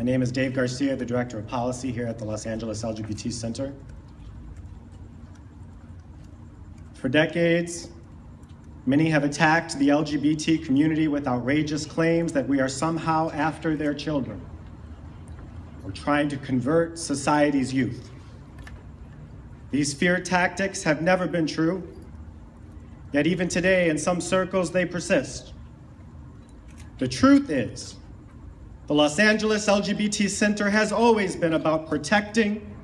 My name is Dave Garcia, the Director of Policy here at the Los Angeles LGBT Center. For decades, many have attacked the LGBT community with outrageous claims that we are somehow after their children or trying to convert society's youth. These fear tactics have never been true, yet even today in some circles they persist. The truth is, the Los Angeles LGBT Center has always been about protecting,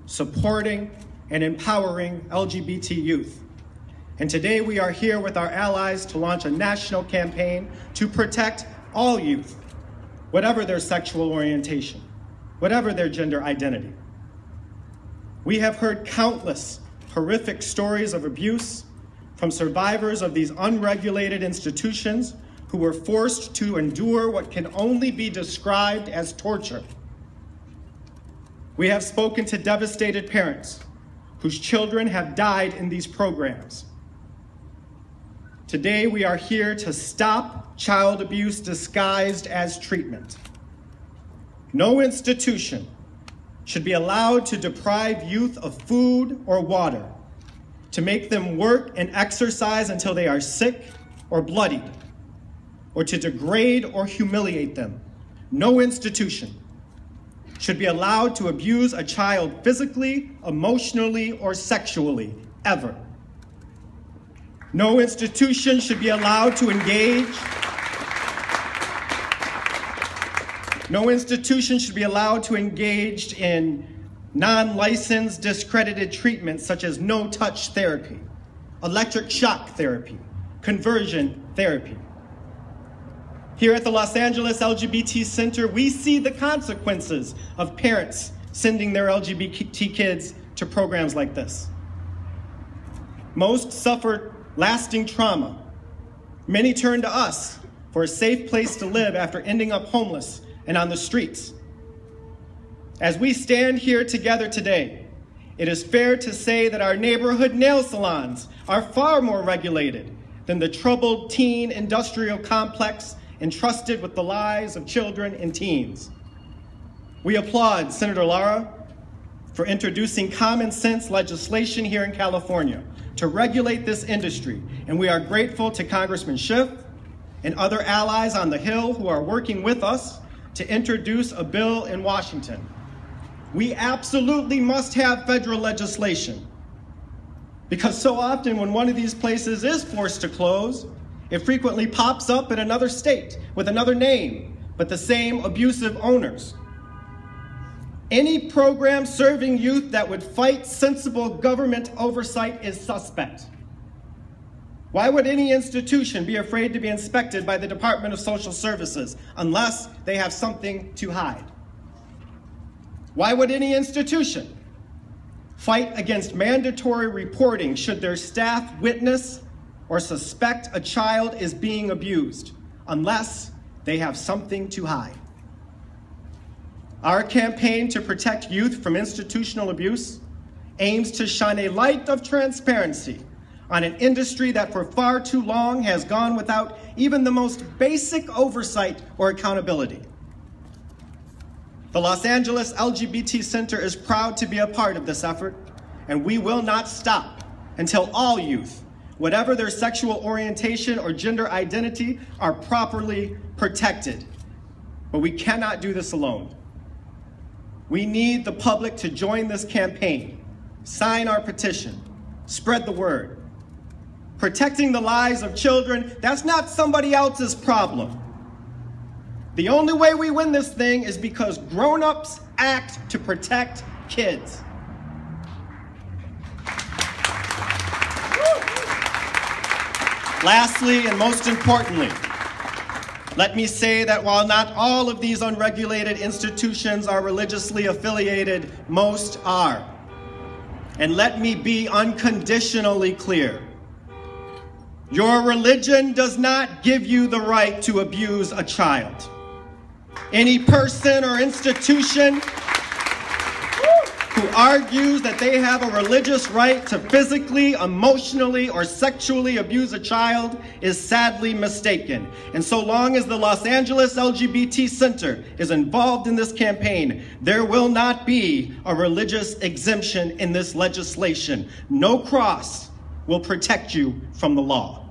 supporting, and empowering LGBT youth. And today we are here with our allies to launch a national campaign to protect all youth, whatever their sexual orientation, whatever their gender identity. We have heard countless horrific stories of abuse from survivors of these unregulated institutions who were forced to endure what can only be described as torture. We have spoken to devastated parents whose children have died in these programs. Today, we are here to stop child abuse disguised as treatment. No institution should be allowed to deprive youth of food or water, to make them work and exercise until they are sick or bloodied, or to degrade or humiliate them. No institution should be allowed to abuse a child physically, emotionally, or sexually, ever. No institution should be allowed to engage. No institution should be allowed to engage in non-licensed, discredited treatments such as no-touch therapy, electric shock therapy, conversion therapy. Here at the Los Angeles LGBT Center, we see the consequences of parents sending their LGBT kids to programs like this. Most suffer lasting trauma. Many turn to us for a safe place to live after ending up homeless and on the streets. As we stand here together today, it is fair to say that our neighborhood nail salons are far more regulated than the troubled teen industrial complex entrusted with the lives of children and teens. We applaud Senator Lara for introducing common sense legislation here in California to regulate this industry, and we are grateful to Congressman Schiff and other allies on the Hill who are working with us to introduce a bill in Washington. We absolutely must have federal legislation, because so often when one of these places is forced to close, it frequently pops up in another state with another name, but the same abusive owners. Any program serving youth that would fight sensible government oversight is suspect. Why would any institution be afraid to be inspected by the Department of Social Services unless they have something to hide? Why would any institution fight against mandatory reporting should their staff witness or suspect a child is being abused unless they have something to hide? Our campaign to protect youth from institutional abuse aims to shine a light of transparency on an industry that for far too long has gone without even the most basic oversight or accountability. The Los Angeles LGBT Center is proud to be a part of this effort, and we will not stop until all youth, whatever their sexual orientation or gender identity, are properly protected. But we cannot do this alone. We need the public to join this campaign, sign our petition, spread the word. Protecting the lives of children, that's not somebody else's problem. The only way we win this thing is because grown-ups act to protect kids. Lastly, and most importantly, let me say that while not all of these unregulated institutions are religiously affiliated, most are. And let me be unconditionally clear. Your religion does not give you the right to abuse a child. Any person or institution who who argues that they have a religious right to physically, emotionally, or sexually abuse a child is sadly mistaken. And so long as the Los Angeles LGBT Center is involved in this campaign, there will not be a religious exemption in this legislation. No cross will protect you from the law.